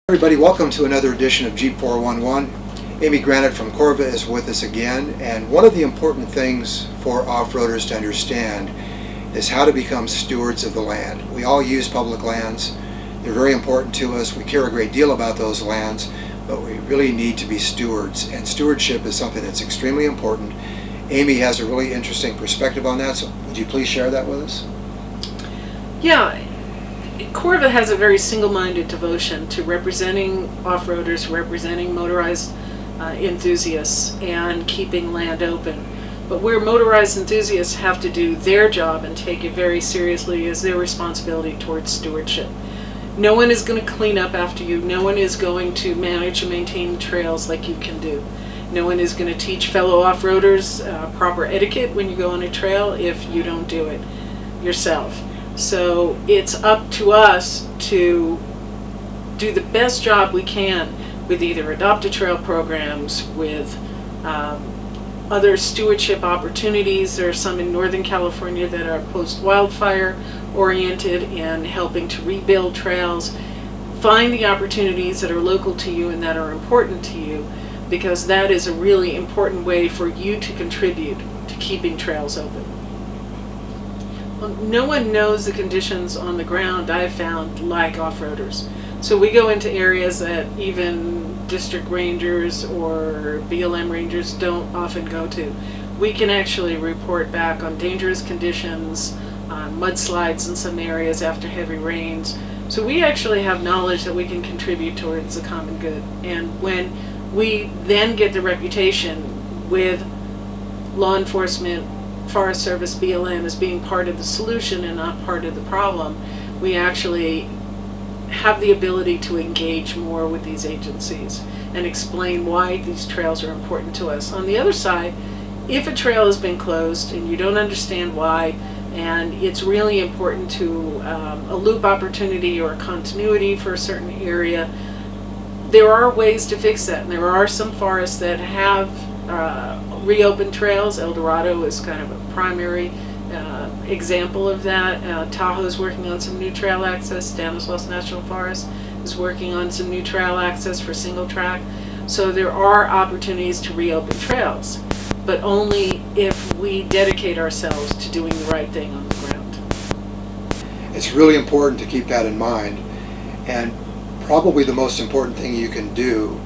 Everybody, welcome to another edition of Jeep 411. Amy Granat from CORVA is with us again, and one of the important things for off-roaders to understand is how to become stewards of the land. We all use public lands. They're very important to us. We care a great deal about those lands, but we really need to be stewards, and stewardship is something that's extremely important. Amy has a really interesting perspective on that, so would you please share that with us? Yeah. CORVA has a very single-minded devotion to representing off-roaders, representing motorized enthusiasts, and keeping land open. But where motorized enthusiasts have to do their job and take it very seriously is their responsibility towards stewardship. No one is going to clean up after you. No one is going to manage and maintain trails like you can do. No one is going to teach fellow off-roaders proper etiquette when you go on a trail if you don't do it yourself. So it's up to us to do the best job we can with either adopt-a-trail programs, with other stewardship opportunities. There are some in Northern California that are post-wildfire oriented and helping to rebuild trails. Find the opportunities that are local to you and that are important to you, because that is a really important way for you to contribute to keeping trails open. No one knows the conditions on the ground, I've found, like off-roaders. So we go into areas that even district rangers or BLM rangers don't often go to. We can actually report back on dangerous conditions, on mudslides in some areas after heavy rains. So we actually have knowledge that we can contribute towards the common good. And when we then get the reputation with law enforcement, Forest Service, BLM, as being part of the solution and not part of the problem, we actually have the ability to engage more with these agencies and explain why these trails are important to us. On the other side, if a trail has been closed and you don't understand why, and it's really important to a loop opportunity or a continuity for a certain area, there are ways to fix that. And there are some forests that have reopened trails. El Dorado is kind of a primary example of that. Tahoe's working on some new trail access. Stanislaus National Forest is working on some new trail access for single track. So there are opportunities to reopen trails, but only if we dedicate ourselves to doing the right thing on the ground. It's really important to keep that in mind, and probably the most important thing you can do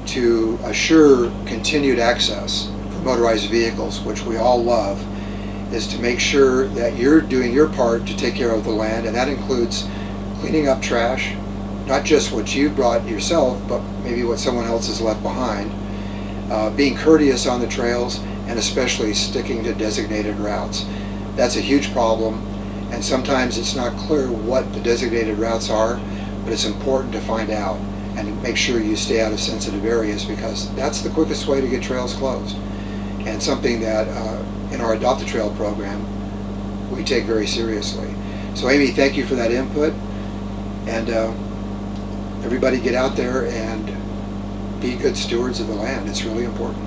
to assure continued access for motorized vehicles, which we all love, is to make sure that you're doing your part to take care of the land, and that includes cleaning up trash, not just what you brought yourself, but maybe what someone else has left behind, being courteous on the trails, and especially sticking to designated routes. That's a huge problem, and sometimes it's not clear what the designated routes are, but it's important to find out and make sure you stay out of sensitive areas, because that's the quickest way to get trails closed, and something that in our Adopt a Trail program we take very seriously. So Amy, thank you for that input, and everybody get out there and be good stewards of the land. It's really important.